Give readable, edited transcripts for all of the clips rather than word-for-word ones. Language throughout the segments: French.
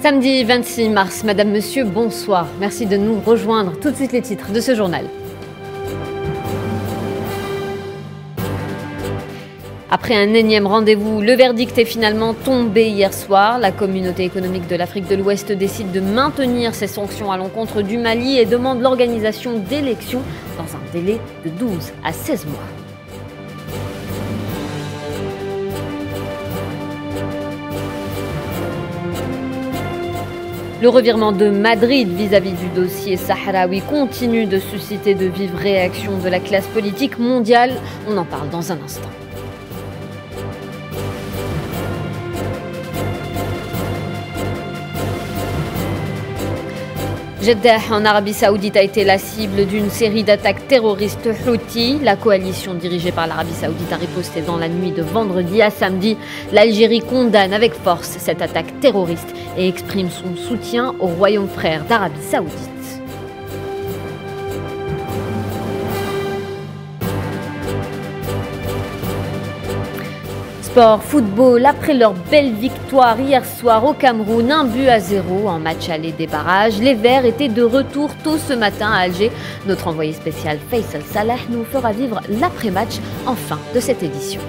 Samedi 26 mars, Madame, Monsieur, bonsoir. Merci de nous rejoindre. Tout de suite les titres de ce journal. Après un énième rendez-vous, le verdict est finalement tombé hier soir. La communauté économique de l'Afrique de l'Ouest décide de maintenir ses sanctions à l'encontre du Mali et demande l'organisation d'élections dans un délai de 12 à 16 mois. Le revirement de Madrid vis-à-vis du dossier sahraoui continue de susciter de vives réactions de la classe politique mondiale. On en parle dans un instant. Jeddah en Arabie Saoudite a été la cible d'une série d'attaques terroristes Houthis. La coalition dirigée par l'Arabie Saoudite a riposté dans la nuit de vendredi à samedi. L'Algérie condamne avec force cette attaque terroriste et exprime son soutien au royaume frère d'Arabie Saoudite. Sport, football, après leur belle victoire hier soir au Cameroun, 1-0 en match aller des barrages, les Verts étaient de retour tôt ce matin à Alger. Notre envoyé spécial Faisal Salah nous fera vivre l'après-match en fin de cette édition.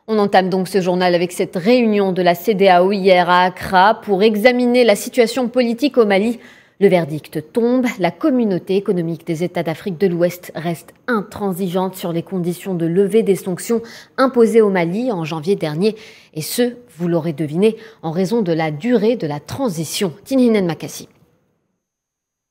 On entame donc ce journal avec cette réunion de la CEDEAO hier à Accra pour examiner la situation politique au Mali. Le verdict tombe, la communauté économique des États d'Afrique de l'Ouest reste intransigeante sur les conditions de levée des sanctions imposées au Mali en janvier dernier. Et ce, vous l'aurez deviné, en raison de la durée de la transition. Tinhinen Makassi.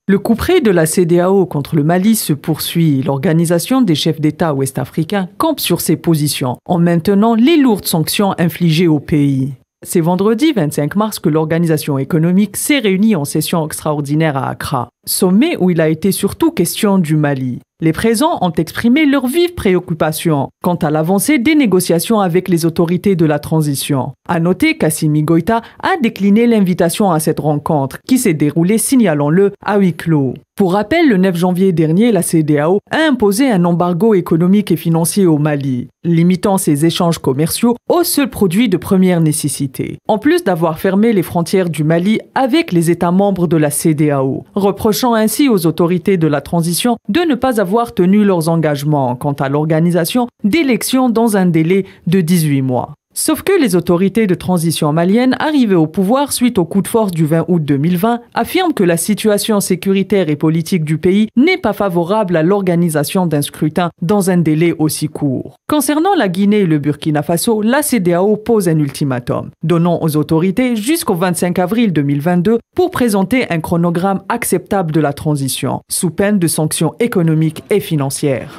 Le couperet de la CEDEAO contre le Mali se poursuit. L'organisation des chefs d'État ouest-africains campe sur ses positions en maintenant les lourdes sanctions infligées au pays. C'est vendredi 25 mars que l'organisation économique s'est réunie en session extraordinaire à Accra, sommet où il a été surtout question du Mali. Les présents ont exprimé leurs vives préoccupations quant à l'avancée des négociations avec les autorités de la transition. À noter qu'Assimi Goïta a décliné l'invitation à cette rencontre qui s'est déroulée, signalons-le, à huis clos. Pour rappel, le 9 janvier dernier, la CEDEAO a imposé un embargo économique et financier au Mali, limitant ses échanges commerciaux aux seuls produits de première nécessité. En plus d'avoir fermé les frontières du Mali avec les États membres de la CEDEAO, reprochant ainsi aux autorités de la transition de ne pas avoir tenu leurs engagements quant à l'organisation d'élections dans un délai de 18 mois. Sauf que les autorités de transition maliennes arrivées au pouvoir suite au coup de force du 20 août 2020 affirment que la situation sécuritaire et politique du pays n'est pas favorable à l'organisation d'un scrutin dans un délai aussi court. Concernant la Guinée et le Burkina Faso, la CEDEAO pose un ultimatum, donnant aux autorités jusqu'au 25 avril 2022 pour présenter un chronogramme acceptable de la transition, sous peine de sanctions économiques et financières.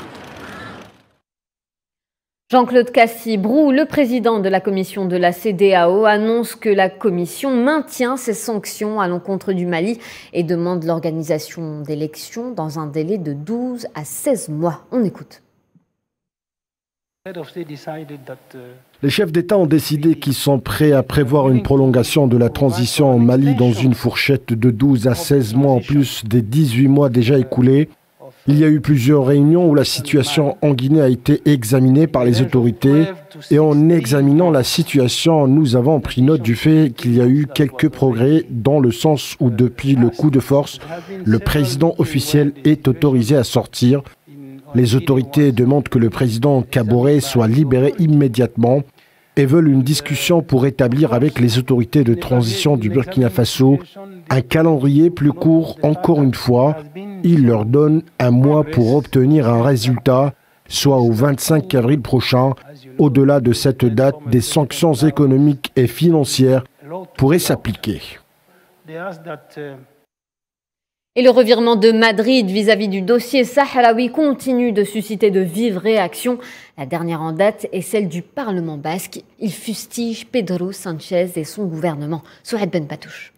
Jean-Claude Kassi-Brou, le président de la commission de la CEDEAO, annonce que la commission maintient ses sanctions à l'encontre du Mali et demande l'organisation d'élections dans un délai de 12 à 16 mois. On écoute. Les chefs d'État ont décidé qu'ils sont prêts à prévoir une prolongation de la transition au Mali dans une fourchette de 12 à 16 mois en plus des 18 mois déjà écoulés. Il y a eu plusieurs réunions où la situation en Guinée a été examinée par les autorités et en examinant la situation, nous avons pris note du fait qu'il y a eu quelques progrès dans le sens où depuis le coup de force, le président officiel est autorisé à sortir. Les autorités demandent que le président Kaboré soit libéré immédiatement et veulent une discussion pour établir avec les autorités de transition du Burkina Faso un calendrier plus court. Encore une fois, ils leur donnent un mois pour obtenir un résultat, soit au 25 avril prochain. Au-delà de cette date, des sanctions économiques et financières pourraient s'appliquer. Et le revirement de Madrid vis-à-vis du dossier sahraoui continue de susciter de vives réactions. La dernière en date est celle du Parlement basque. Il fustige Pedro Sánchez et son gouvernement. Souhaid Ben Patouche.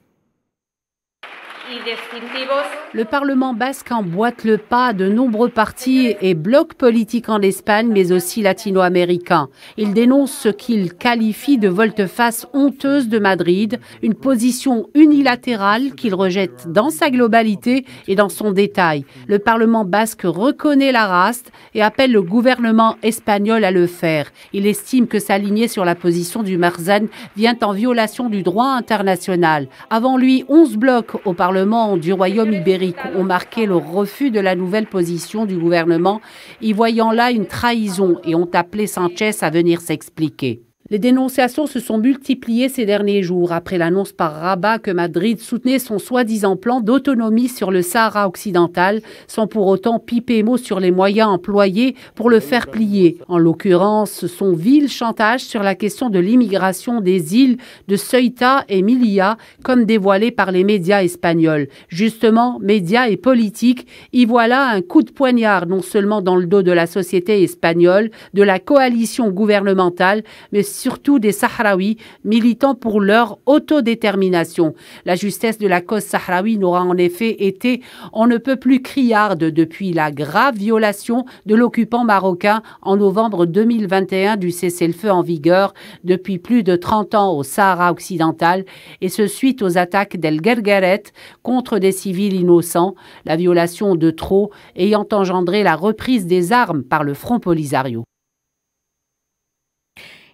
Le Parlement basque emboîte le pas à de nombreux partis et blocs politiques en Espagne, mais aussi latino-américains. Il dénonce ce qu'il qualifie de volte-face honteuse de Madrid, une position unilatérale qu'il rejette dans sa globalité et dans son détail. Le Parlement basque reconnaît la raste et appelle le gouvernement espagnol à le faire. Il estime que s'aligner sur la position du Marzan vient en violation du droit international. Avant lui, 11 blocs au Parlement du Royaume ibérique ont marqué le refus de la nouvelle position du gouvernement, y voyant là une trahison, et ont appelé Sanchez à venir s'expliquer. Les dénonciations se sont multipliées ces derniers jours après l'annonce par Rabat que Madrid soutenait son soi-disant plan d'autonomie sur le Sahara occidental, sans pour autant piper mot sur les moyens employés pour le faire plier. En l'occurrence, son vil chantage sur la question de l'immigration des îles de Ceuta et Melilla, comme dévoilé par les médias espagnols. Justement, médias et politiques, y voilà un coup de poignard non seulement dans le dos de la société espagnole, de la coalition gouvernementale, mais surtout des Sahraouis militant pour leur autodétermination. La justesse de la cause sahraoui n'aura en effet été on ne peut plus criarde depuis la grave violation de l'occupant marocain en novembre 2021 du cessez-le-feu en vigueur depuis plus de 30 ans au Sahara occidental, et ce suite aux attaques d'El Guergueret contre des civils innocents, la violation de trop ayant engendré la reprise des armes par le Front Polisario.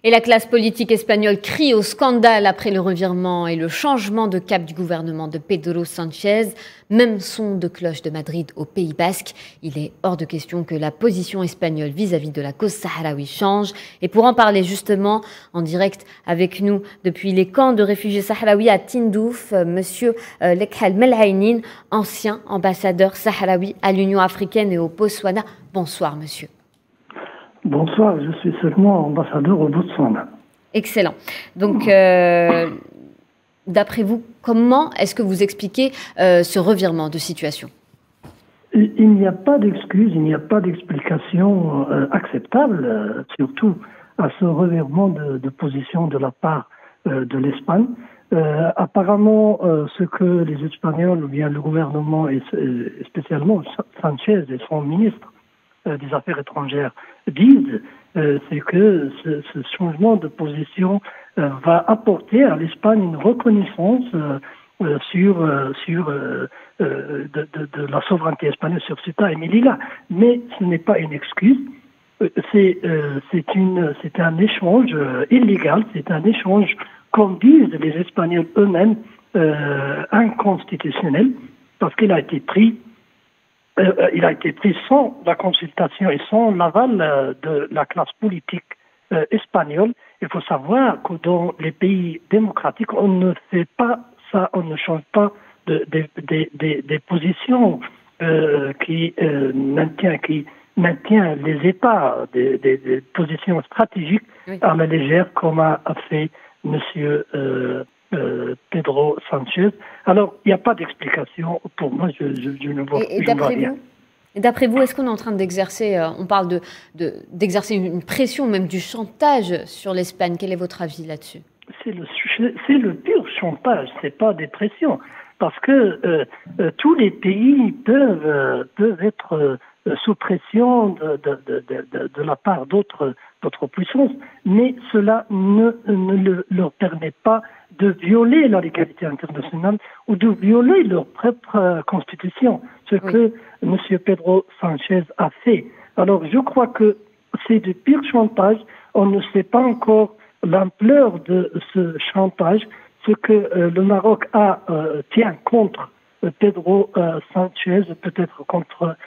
Et la classe politique espagnole crie au scandale après le revirement et le changement de cap du gouvernement de Pedro Sánchez. Même son de cloche de Madrid au Pays Basque. Il est hors de question que la position espagnole vis-à-vis de la cause sahraoui change. Et pour en parler justement, en direct avec nous depuis les camps de réfugiés sahraouis à Tindouf, monsieur Lekhal Melhainin, ancien ambassadeur sahraoui à l'Union africaine et au Botswana. Bonsoir monsieur. Bonsoir, je suis seulement ambassadeur au Botswana. Excellent. Donc, d'après vous, comment est-ce que vous expliquez ce revirement de situation ? Il n'y a pas d'excuse, il n'y a pas d'explication acceptable, surtout à ce revirement de position de la part de l'Espagne. Apparemment, ce que les Espagnols, ou bien le gouvernement, et spécialement Sanchez et son ministre des Affaires étrangères disent, c'est que ce changement de position va apporter à l'Espagne une reconnaissance sur de la souveraineté espagnole sur Ceuta et Melilla. Mais ce n'est pas une excuse. C'est un échange illégal, c'est un échange, comme disent les Espagnols eux-mêmes, inconstitutionnel, parce qu'il a été pris sans la consultation et sans l'aval de la classe politique espagnole. Il faut savoir que dans les pays démocratiques, on ne fait pas ça, on ne change pas des positions qui maintient les États, des positions stratégiques à la légère, comme a fait monsieur Pedro Sánchez. Alors, il n'y a pas d'explication. Pour moi, je ne vois rien. Et d'après vous, est-ce qu'on est en train d'exercer, on parle d'exercer une pression, même du chantage sur l'Espagne? Quel est votre avis là-dessus? C'est le pur chantage, c'est pas des pressions. Parce que tous les pays peuvent être sous pression de la part d'autres puissances, mais cela ne leur permet pas de violer la légalité internationale ou de violer leur propre constitution, ce que M. Pedro Sánchez a fait. Alors je crois que c'est du pire chantage. On ne sait pas encore l'ampleur de ce chantage. Ce que le Maroc tient contre Pedro Sánchez, peut-être contre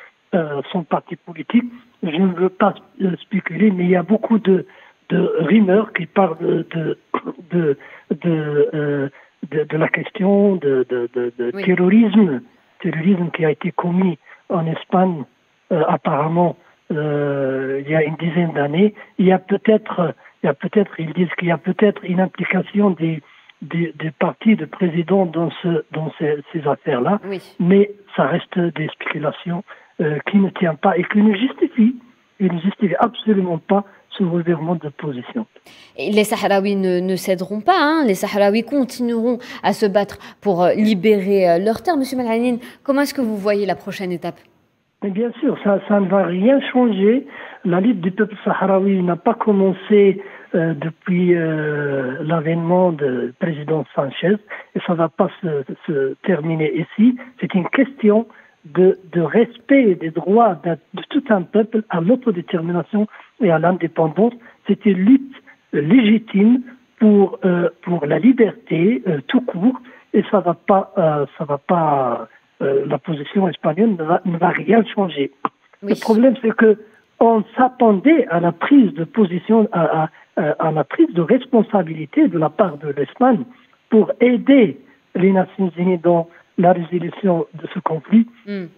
son parti politique, je ne veux pas spéculer, mais il y a beaucoup de rumeurs qui parlent de la question de terrorisme qui a été commis en Espagne apparemment il y a une dizaine d'années. Ils disent qu'il y a peut-être une implication des partis de présidents dans ces affaires-là, mais ça reste des spéculations qui ne tiennent pas et qui ne justifient absolument pas ce revirement de position. Et les Sahraouis ne céderont pas, hein. Les Sahraouis continueront à se battre pour libérer leurs terres. Monsieur Melhanin, comment est-ce que vous voyez la prochaine étape? Mais bien sûr, ça ne va rien changer. La lutte du peuple sahraoui n'a pas commencé depuis l'avènement du président Sanchez et ça ne va pas se terminer ici. C'est une question de respect des droits de tout un peuple à l'autodétermination et à l'indépendance. C'est une lutte légitime pour la liberté tout court et ça va pas la position espagnole ne va rien changer. Oui. Le problème, c'est que on s'attendait à la prise de position, à la prise de responsabilité de la part de l'Espagne pour aider les Nations Unies dans la résolution de ce conflit.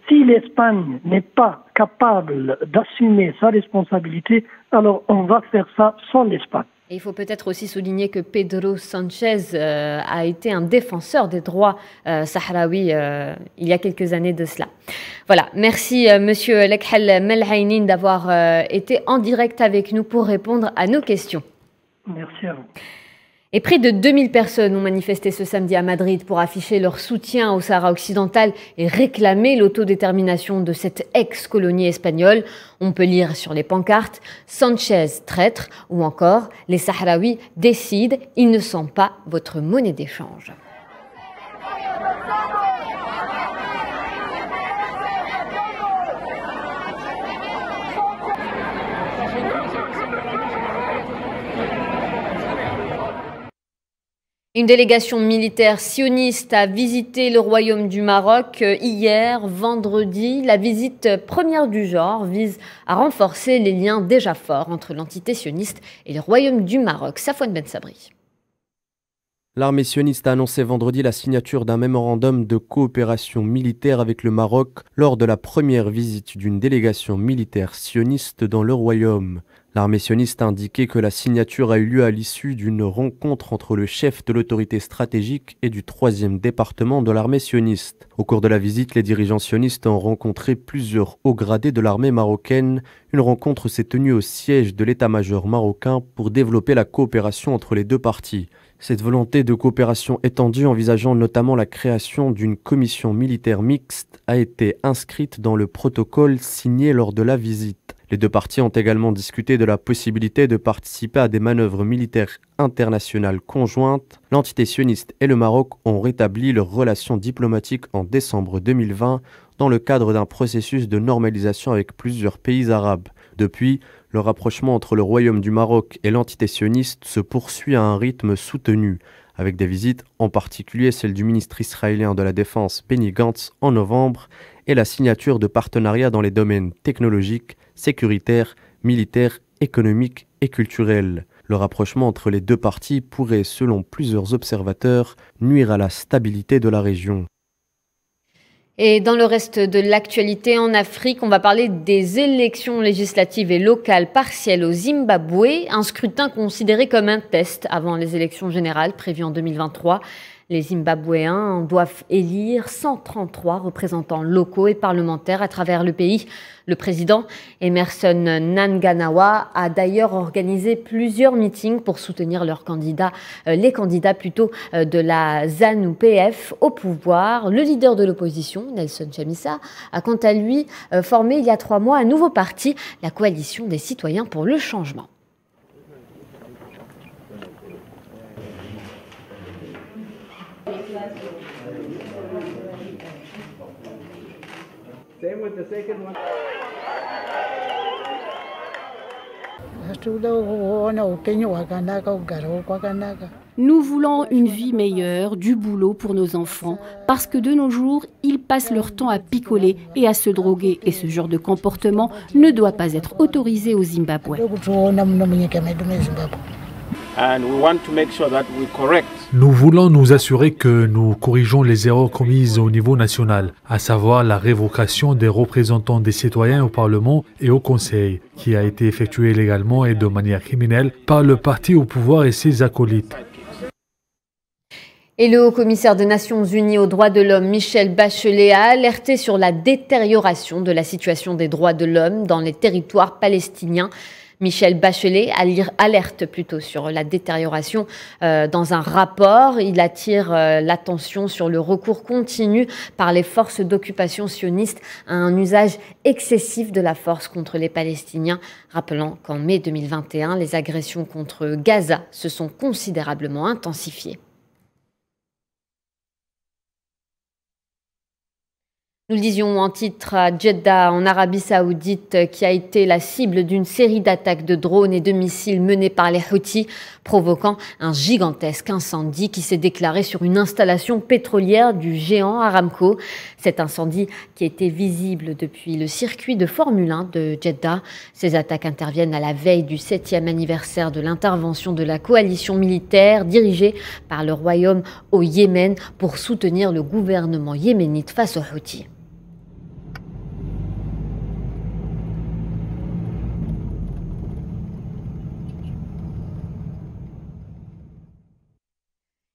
Si l'Espagne n'est pas capable d'assumer sa responsabilité, alors on va faire ça sans l'Espagne. Et il faut peut-être aussi souligner que Pedro Sanchez a été un défenseur des droits sahraouis il y a quelques années de cela. Voilà, merci Monsieur Lekhel Melhanin d'avoir été en direct avec nous pour répondre à nos questions. Merci à vous. Et près de 2000 personnes ont manifesté ce samedi à Madrid pour afficher leur soutien au Sahara occidental et réclamer l'autodétermination de cette ex-colonie espagnole. On peut lire sur les pancartes « Sanchez traître » ou encore « Les Sahraouis décident, ils ne sont pas votre monnaie d'échange ». Une délégation militaire sioniste a visité le Royaume du Maroc hier, vendredi. La visite première du genre vise à renforcer les liens déjà forts entre l'entité sioniste et le Royaume du Maroc. Safwan Ben Sabri. L'armée sioniste a annoncé vendredi la signature d'un mémorandum de coopération militaire avec le Maroc lors de la première visite d'une délégation militaire sioniste dans le Royaume. L'armée sioniste a indiqué que la signature a eu lieu à l'issue d'une rencontre entre le chef de l'autorité stratégique et du 3e département de l'armée sioniste. Au cours de la visite, les dirigeants sionistes ont rencontré plusieurs hauts gradés de l'armée marocaine. Une rencontre s'est tenue au siège de l'état-major marocain pour développer la coopération entre les deux parties. Cette volonté de coopération étendue, envisageant notamment la création d'une commission militaire mixte, a été inscrite dans le protocole signé lors de la visite. Les deux parties ont également discuté de la possibilité de participer à des manœuvres militaires internationales conjointes. L'entité sioniste et le Maroc ont rétabli leurs relations diplomatiques en décembre 2020 dans le cadre d'un processus de normalisation avec plusieurs pays arabes. Depuis, le rapprochement entre le Royaume du Maroc et l'entité sioniste se poursuit à un rythme soutenu, avec des visites, en particulier celle du ministre israélien de la Défense Benny Gantz en novembre, et la signature de partenariats dans les domaines technologiques, sécuritaires, militaires, économiques et culturels. Le rapprochement entre les deux parties pourrait, selon plusieurs observateurs, nuire à la stabilité de la région. Et dans le reste de l'actualité en Afrique, on va parler des élections législatives et locales partielles au Zimbabwe, un scrutin considéré comme un test avant les élections générales prévues en 2023. Les Zimbabwéens doivent élire 133 représentants locaux et parlementaires à travers le pays. Le président Emmerson Mnangagwa a d'ailleurs organisé plusieurs meetings pour soutenir les candidats de la ZANU-PF au pouvoir. Le leader de l'opposition, Nelson Chamisa, a quant à lui formé il y a 3 mois un nouveau parti, la Coalition des citoyens pour le changement. Same with the second one. Nous voulons une vie meilleure, du boulot pour nos enfants, parce que de nos jours, ils passent leur temps à picoler et à se droguer. Et ce genre de comportement ne doit pas être autorisé au Zimbabwe. Nous voulons nous assurer que nous corrigeons les erreurs commises au niveau national, à savoir la révocation des représentants des citoyens au Parlement et au Conseil, qui a été effectuée illégalement et de manière criminelle par le parti au pouvoir et ses acolytes. Et le haut-commissaire des Nations Unies aux droits de l'homme, Michelle Bachelet, a alerté sur la détérioration de la situation des droits de l'homme dans les territoires palestiniens. Michel Bachelet alerte plutôt sur la détérioration dans un rapport. Il attire l'attention sur le recours continu par les forces d'occupation sionistes à un usage excessif de la force contre les Palestiniens, rappelant qu'en mai 2021, les agressions contre Gaza se sont considérablement intensifiées. Nous le disions en titre à Jeddah, en Arabie Saoudite, qui a été la cible d'une série d'attaques de drones et de missiles menées par les Houthis, provoquant un gigantesque incendie qui s'est déclaré sur une installation pétrolière du géant Aramco. Cet incendie qui était visible depuis le circuit de Formule 1 de Jeddah. Ces attaques interviennent à la veille du 7e anniversaire de l'intervention de la coalition militaire dirigée par le Royaume au Yémen pour soutenir le gouvernement yéménite face aux Houthis.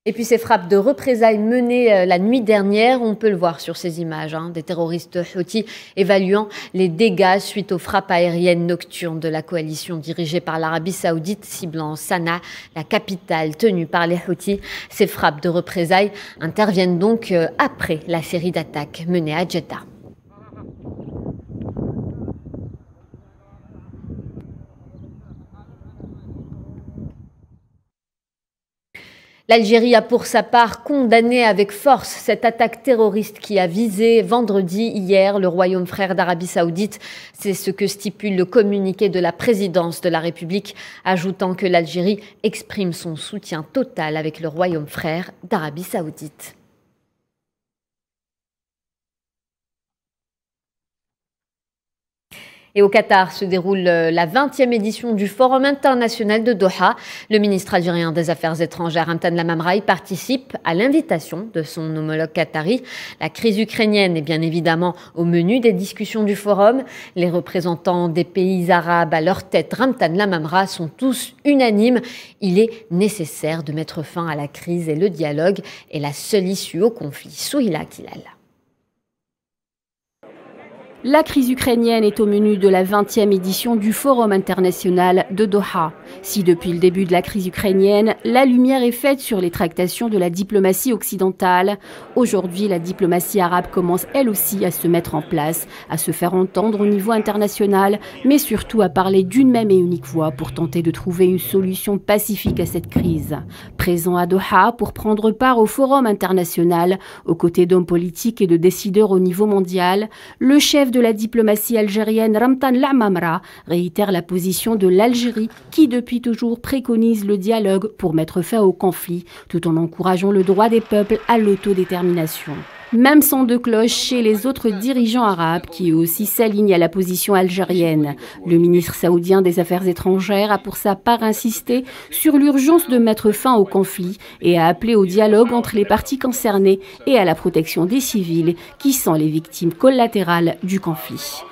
Et puis ces frappes de représailles menées la nuit dernière, on peut le voir sur ces images, des terroristes houthis évaluant les dégâts suite aux frappes aériennes nocturnes de la coalition dirigée par l'Arabie Saoudite ciblant Sanaa, la capitale tenue par les Houthis. Ces frappes de représailles interviennent donc après la série d'attaques menées à Jeddah. L'Algérie a pour sa part condamné avec force cette attaque terroriste qui a visé vendredi hier le Royaume frère d'Arabie Saoudite. C'est ce que stipule le communiqué de la présidence de la République, ajoutant que l'Algérie exprime son soutien total avec le Royaume frère d'Arabie Saoudite. Et au Qatar se déroule la 20e édition du Forum international de Doha. Le ministre algérien des Affaires étrangères, Ramtan Lamamra, y participe à l'invitation de son homologue qatari. La crise ukrainienne est bien évidemment au menu des discussions du forum. Les représentants des pays arabes à leur tête, Ramtan Lamamra, sont tous unanimes. Il est nécessaire de mettre fin à la crise et le dialogue est la seule issue au conflit. Souhila Kilal. La crise ukrainienne est au menu de la 20e édition du Forum international de Doha. Si depuis le début de la crise ukrainienne, la lumière est faite sur les tractations de la diplomatie occidentale, aujourd'hui la diplomatie arabe commence elle aussi à se mettre en place, à se faire entendre au niveau international, mais surtout à parler d'une même et unique voix pour tenter de trouver une solution pacifique à cette crise. Présent à Doha pour prendre part au Forum international, aux côtés d'hommes politiques et de décideurs au niveau mondial, le chef de la diplomatie algérienne Ramtan Lamamra réitère la position de l'Algérie qui depuis toujours préconise le dialogue pour mettre fin au conflit tout en encourageant le droit des peuples à l'autodétermination. Même son de cloche chez les autres dirigeants arabes qui aussi s'alignent à la position algérienne. Le ministre saoudien des Affaires étrangères a pour sa part insisté sur l'urgence de mettre fin au conflit et a appelé au dialogue entre les parties concernées et à la protection des civils qui sont les victimes collatérales du conflit.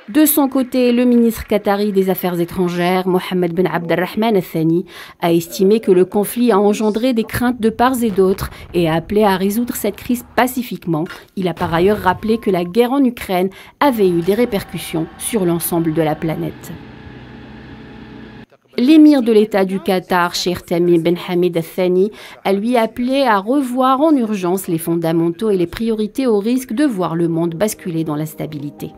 De son côté, le ministre qatari des Affaires étrangères, Mohammed Ben Abdelrahman Al-Thani, a estimé que le conflit a engendré des craintes de part et d'autre et a appelé à résoudre cette crise pacifiquement. Il a par ailleurs rappelé que la guerre en Ukraine avait eu des répercussions sur l'ensemble de la planète. L'émir de l'État du Qatar, Cheikh Tamim Ben Hamad Al-Thani, a lui appelé à revoir en urgence les fondamentaux et les priorités au risque de voir le monde basculer dans l'instabilité.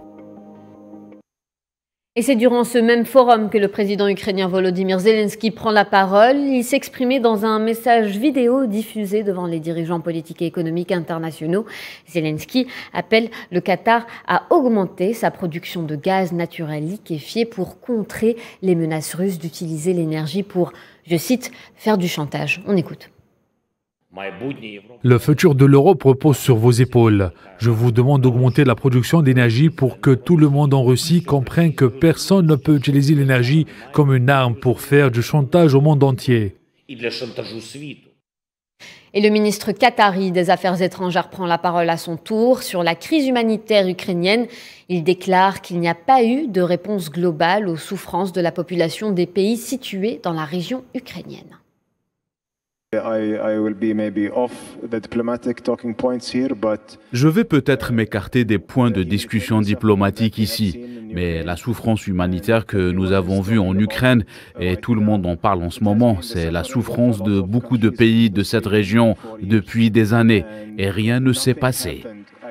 Et c'est durant ce même forum que le président ukrainien Volodymyr Zelensky prend la parole. Il s'exprimait dans un message vidéo diffusé devant les dirigeants politiques et économiques internationaux. Zelensky appelle le Qatar à augmenter sa production de gaz naturel liquéfié pour contrer les menaces russes d'utiliser l'énergie pour, je cite, faire du chantage. On écoute. Le futur de l'Europe repose sur vos épaules. Je vous demande d'augmenter la production d'énergie pour que tout le monde en Russie comprenne que personne ne peut utiliser l'énergie comme une arme pour faire du chantage au monde entier. Et le ministre qatari des Affaires étrangères prend la parole à son tour sur la crise humanitaire ukrainienne. Il déclare qu'il n'y a pas eu de réponse globale aux souffrances de la population des pays situés dans la région ukrainienne. Je vais peut-être m'écarter des points de discussion diplomatique ici, mais la souffrance humanitaire que nous avons vue en Ukraine, et tout le monde en parle en ce moment, c'est la souffrance de beaucoup de pays de cette région depuis des années, et rien ne s'est passé.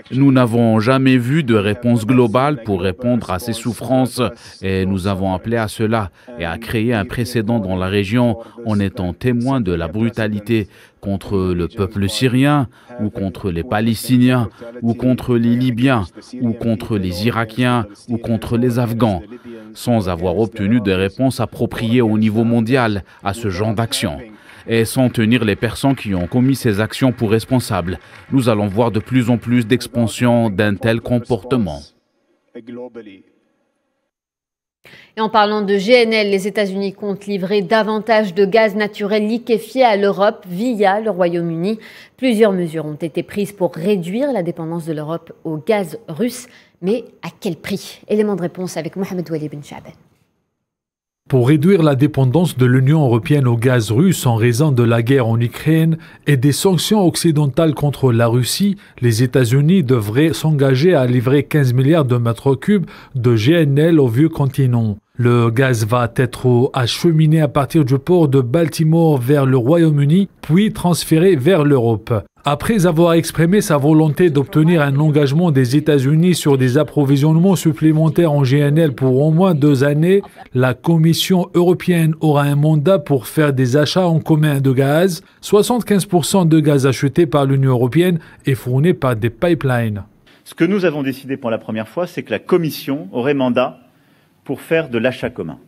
Nous n'avons jamais vu de réponse globale pour répondre à ces souffrances et nous avons appelé à cela et à créer un précédent dans la région en étant témoins de la brutalité contre le peuple syrien ou contre les Palestiniens ou contre les Libyens ou contre les Irakiens ou contre les Afghans, sans avoir obtenu des réponses appropriées au niveau mondial à ce genre d'action. Et sans tenir les personnes qui ont commis ces actions pour responsables. Nous allons voir de plus en plus d'expansion d'un tel comportement. Et en parlant de GNL, les États-Unis comptent livrer davantage de gaz naturel liquéfié à l'Europe via le Royaume-Uni. Plusieurs mesures ont été prises pour réduire la dépendance de l'Europe au gaz russe. Mais à quel prix? Élément de réponse avec Mohamed Wali Ben Chaban. Pour réduire la dépendance de l'Union européenne au gaz russe en raison de la guerre en Ukraine et des sanctions occidentales contre la Russie, les États-Unis devraient s'engager à livrer 15 milliards de mètres cubes de GNL au vieux continent. Le gaz va être acheminé à partir du port de Baltimore vers le Royaume-Uni, puis transféré vers l'Europe. Après avoir exprimé sa volonté d'obtenir un engagement des États-Unis sur des approvisionnements supplémentaires en GNL pour au moins 2 années, la Commission européenne aura un mandat pour faire des achats en commun de gaz. 75% de gaz acheté par l'Union européenne est fourni par des pipelines. Ce que nous avons décidé pour la première fois, c'est que la Commission aurait mandat pour faire de l'achat commun.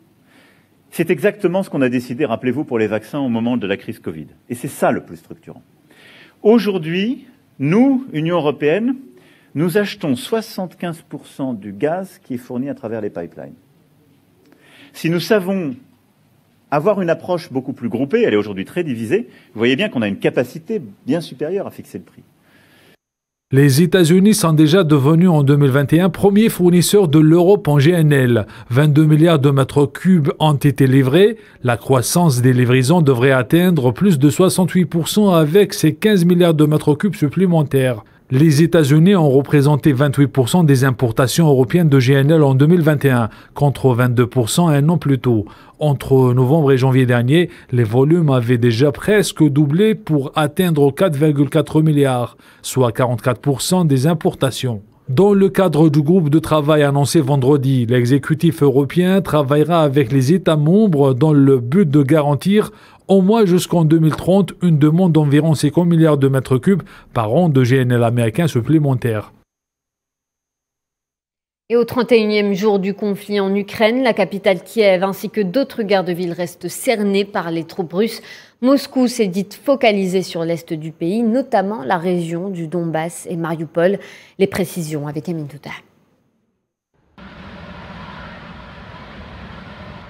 C'est exactement ce qu'on a décidé, rappelez-vous, pour les vaccins au moment de la crise Covid. Et c'est ça le plus structurant. Aujourd'hui, nous, Union européenne, nous achetons 75% du gaz qui est fourni à travers les pipelines. Si nous savons avoir une approche beaucoup plus groupée, elle est aujourd'hui très divisée, vous voyez bien qu'on a une capacité bien supérieure à fixer le prix. Les États-Unis sont déjà devenus en 2021 premier fournisseur de l'Europe en GNL. 22 milliards de mètres cubes ont été livrés. La croissance des livraisons devrait atteindre plus de 68% avec ces 15 milliards de mètres cubes supplémentaires. Les États-Unis ont représenté 28% des importations européennes de GNL en 2021, contre 22% un an plus tôt. Entre novembre et janvier dernier, les volumes avaient déjà presque doublé pour atteindre 4,4 milliards, soit 44% des importations. Dans le cadre du groupe de travail annoncé vendredi, l'exécutif européen travaillera avec les États membres dans le but de garantir au moins jusqu'en 2030 une demande d'environ 50 milliards de mètres cubes par an de GNL américain supplémentaire. Et au 31e jour du conflit en Ukraine, la capitale Kiev ainsi que d'autres gares de ville restent cernées par les troupes russes. Moscou s'est dite focalisée sur l'est du pays, notamment la région du Donbass et Mariupol. Les précisions avec Amine Touta.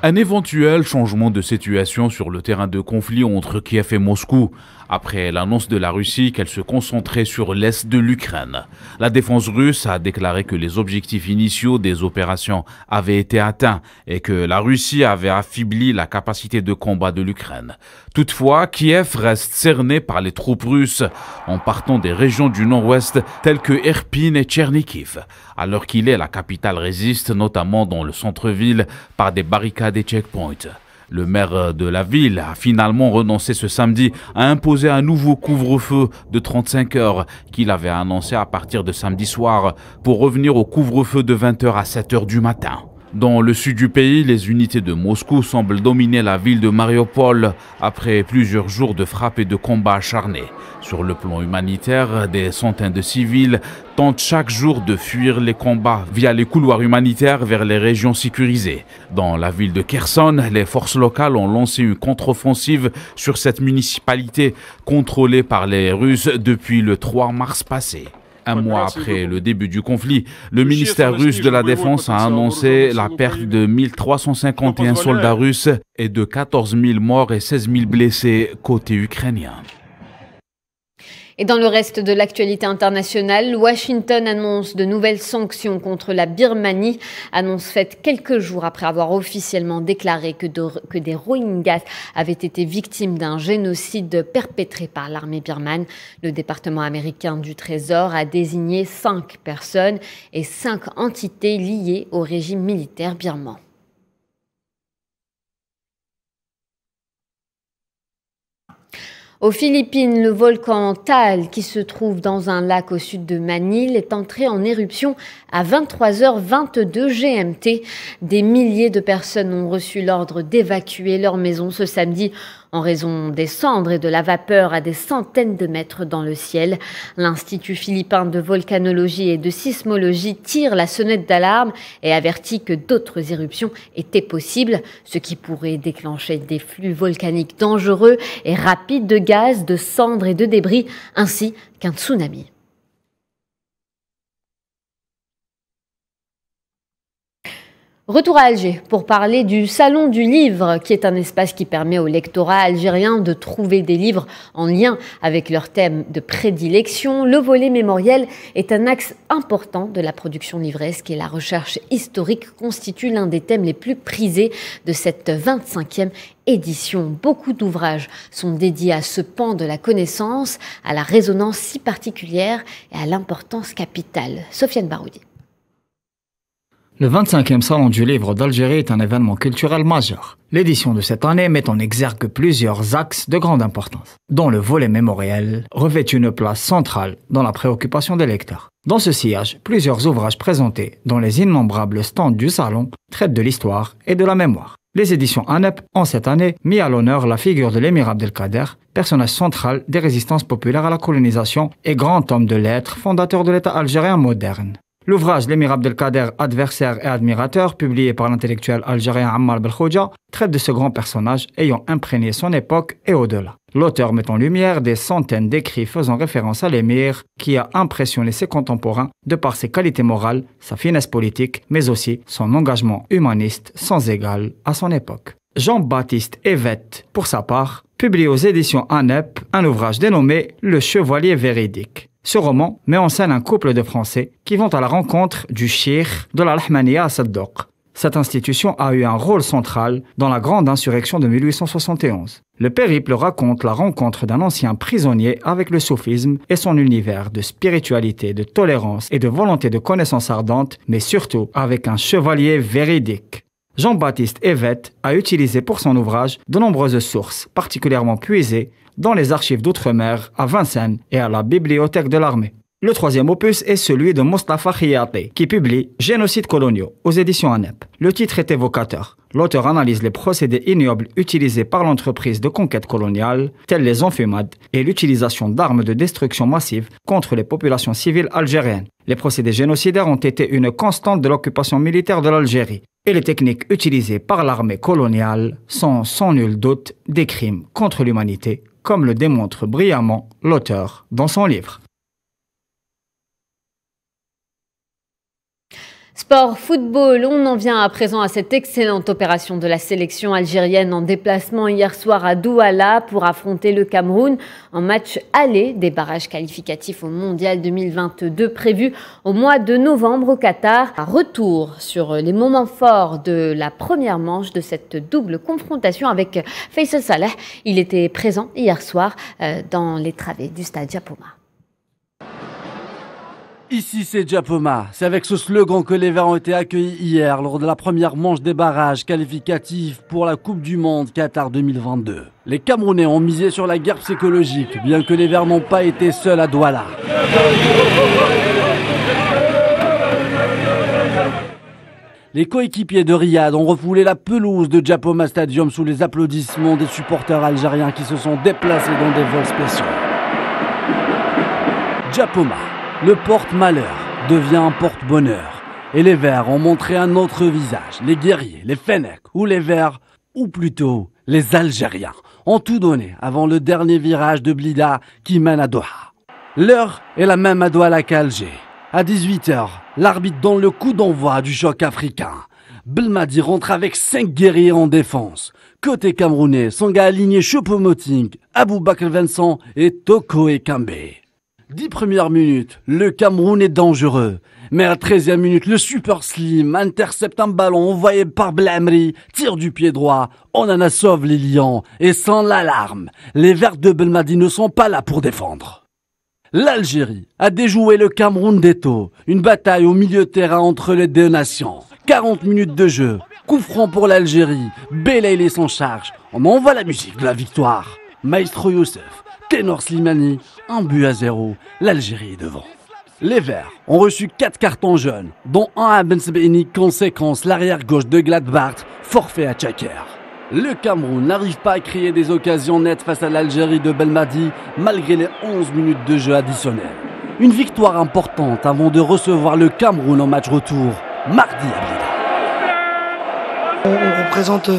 Un éventuel changement de situation sur le terrain de conflit entre Kiev et Moscou, après l'annonce de la Russie qu'elle se concentrait sur l'est de l'Ukraine. La défense russe a déclaré que les objectifs initiaux des opérations avaient été atteints et que la Russie avait affaibli la capacité de combat de l'Ukraine. Toutefois, Kiev reste cerné par les troupes russes en partant des régions du nord-ouest telles que Irpin et Tchernikiv. Alors qu'il est, la capitale résiste notamment dans le centre-ville par des barricades et checkpoints. Le maire de la ville a finalement renoncé ce samedi à imposer un nouveau couvre-feu de 35 heures qu'il avait annoncé à partir de samedi soir pour revenir au couvre-feu de 20h à 7h du matin. Dans le sud du pays, les unités de Moscou semblent dominer la ville de Mariupol après plusieurs jours de frappes et de combats acharnés. Sur le plan humanitaire, des centaines de civils tentent chaque jour de fuir les combats via les couloirs humanitaires vers les régions sécurisées. Dans la ville de Kherson, les forces locales ont lancé une contre-offensive sur cette municipalité contrôlée par les Russes depuis le 3 mars passé. Un mois après le début du conflit, le ministère russe de la Défense a annoncé la perte de 1351 soldats russes et de 14 000 morts et 16 000 blessés côté ukrainien. Et dans le reste de l'actualité internationale, Washington annonce de nouvelles sanctions contre la Birmanie, annonce faite quelques jours après avoir officiellement déclaré que des Rohingyas avaient été victimes d'un génocide perpétré par l'armée birmane. Le département américain du Trésor a désigné 5 personnes et 5 entités liées au régime militaire birman. Aux Philippines, le volcan Taal, qui se trouve dans un lac au sud de Manille, est entré en éruption à 23h22 GMT. Des milliers de personnes ont reçu l'ordre d'évacuer leur maison ce samedi en raison des cendres et de la vapeur à des centaines de mètres dans le ciel. L'Institut philippin de volcanologie et de sismologie tire la sonnette d'alarme et avertit que d'autres éruptions étaient possibles, ce qui pourrait déclencher des flux volcaniques dangereux et rapides de gaz, de cendres et de débris, ainsi qu'un tsunami. Retour à Alger pour parler du Salon du Livre, qui est un espace qui permet au lectorat algérien de trouver des livres en lien avec leur thème de prédilection. Le volet mémoriel est un axe important de la production livresque et la recherche historique constitue l'un des thèmes les plus prisés de cette 25e édition. Beaucoup d'ouvrages sont dédiés à ce pan de la connaissance, à la résonance si particulière et à l'importance capitale. Sofiane Baroudi. Le 25e Salon du Livre d'Algérie est un événement culturel majeur. L'édition de cette année met en exergue plusieurs axes de grande importance, dont le volet mémoriel revêt une place centrale dans la préoccupation des lecteurs. Dans ce sillage, plusieurs ouvrages présentés dans les innombrables stands du salon traitent de l'histoire et de la mémoire. Les éditions ANEP ont cette année mis à l'honneur la figure de l'émir Abdelkader, personnage central des résistances populaires à la colonisation et grand homme de lettres, fondateur de l'État algérien moderne. L'ouvrage L'émir Abdelkader, adversaire et admirateur, publié par l'intellectuel algérien Ammar Belkhodja, traite de ce grand personnage ayant imprégné son époque et au-delà. L'auteur met en lumière des centaines d'écrits faisant référence à l'émir, qui a impressionné ses contemporains de par ses qualités morales, sa finesse politique, mais aussi son engagement humaniste sans égal à son époque. Jean-Baptiste Evette, pour sa part, publie aux éditions ANEP un ouvrage dénommé Le Chevalier véridique. Ce roman met en scène un couple de Français qui vont à la rencontre du cheikh de la Lahmaniya à Saddoq. Cette institution a eu un rôle central dans la grande insurrection de 1871. Le périple raconte la rencontre d'un ancien prisonnier avec le soufisme et son univers de spiritualité, de tolérance et de volonté de connaissance ardente, mais surtout avec un chevalier véridique. Jean-Baptiste Evette a utilisé pour son ouvrage de nombreuses sources, particulièrement puisées dans les archives d'outre-mer à Vincennes et à la bibliothèque de l'armée. Le troisième opus est celui de Mostafa Khiyati, qui publie Génocides coloniaux aux éditions ANEP. Le titre est évocateur. L'auteur analyse les procédés ignobles utilisés par l'entreprise de conquête coloniale, tels les enfumades et l'utilisation d'armes de destruction massive contre les populations civiles algériennes. Les procédés génocidaires ont été une constante de l'occupation militaire de l'Algérie. Et les techniques utilisées par l'armée coloniale sont sans nul doute des crimes contre l'humanité, comme le démontre brillamment l'auteur dans son livre. Sport, football, on en vient à présent à cette excellente opération de la sélection algérienne en déplacement hier soir à Douala pour affronter le Cameroun en match aller des barrages qualificatifs au Mondial 2022 prévu au mois de novembre au Qatar. Un retour sur les moments forts de la première manche de cette double confrontation avec Faisal Saleh. Il était présent hier soir dans les travées du stade Japoma. Ici, c'est Japoma. C'est avec ce slogan que les Verts ont été accueillis hier lors de la première manche des barrages qualificatifs pour la Coupe du Monde Qatar 2022. Les Camerounais ont misé sur la guerre psychologique, bien que les Verts n'ont pas été seuls à Douala. Les coéquipiers de Riyad ont refoulé la pelouse de Japoma Stadium sous les applaudissements des supporters algériens qui se sont déplacés dans des vols spéciaux. Japoma, le porte-malheur, devient un porte-bonheur. Et les Verts ont montré un autre visage. Les guerriers, les Fennecs ou les Verts, ou plutôt les Algériens, ont tout donné avant le dernier virage de Blida qui mène à Doha. L'heure est la même à Douala qu'à Alger. À 18h, l'arbitre donne le coup d'envoi du choc africain. Belmadi rentre avec 5 guerriers en défense. Côté camerounais, Sanga aligné Choupo-Moting, Aboubakar Vincent et Toko Ekambe. 10 premières minutes, le Cameroun est dangereux. Mais à la 13e minute, le Super Slim intercepte un ballon envoyé par Blamri, tire du pied droit. Onana sauve les Lions et sans l'alarme, les Verts de Belmadi ne sont pas là pour défendre. L'Algérie a déjoué le Cameroun d'Eto, une bataille au milieu de terrain entre les deux nations. 40 minutes de jeu, coup franc pour l'Algérie, Belaïli s'en charge. On envoie la musique de la victoire. Maestro Youssef, ténor Slimani, 1-0, l'Algérie est devant. Les Verts ont reçu 4 cartons jaunes, dont un à Ben Sebaini, conséquence l'arrière-gauche de Gladbach, forfait à Tchaker. Le Cameroun n'arrive pas à créer des occasions nettes face à l'Algérie de Belmadi, malgré les 11 minutes de jeu additionnels. Une victoire importante avant de recevoir le Cameroun en match retour, mardi à Blida. On représente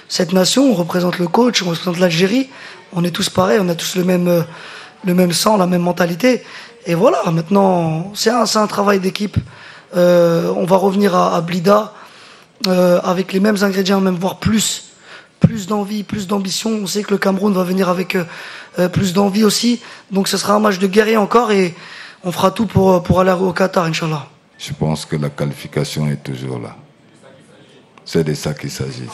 cette nation, on représente le coach, on représente l'Algérie. On est tous pareils, on a tous le même sang, la même mentalité. Et voilà, maintenant, c'est un travail d'équipe. On va revenir à Blida avec les mêmes ingrédients, même voire plus d'envie, plus d'ambition. On sait que le Cameroun va venir avec plus d'envie aussi. Donc ce sera un match de guerrier encore et on fera tout pour aller au Qatar, Inch'Allah. Je pense que la qualification est toujours là. C'est de ça qu'il s'agit.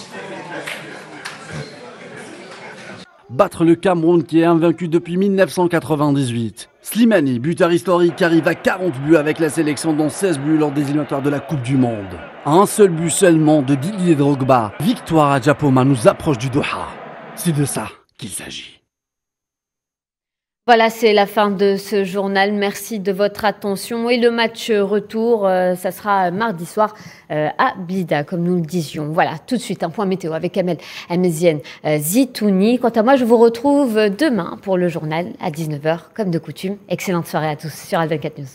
Battre le Cameroun qui est invaincu depuis 1998. Slimani, buteur historique, arrive à 40 buts avec la sélection, dont 16 buts lors des éliminatoires de la Coupe du Monde. Un seul but seulement de Didier Drogba. Victoire à Japoma nous approche du Doha. C'est de ça qu'il s'agit. Voilà, c'est la fin de ce journal. Merci de votre attention. Et le match retour, ça sera mardi soir à Blida, comme nous le disions. Voilà, tout de suite, un point météo avec Amel Amezienne Zitouni. Quant à moi, je vous retrouve demain pour le journal à 19h, comme de coutume. Excellente soirée à tous sur Al24 News.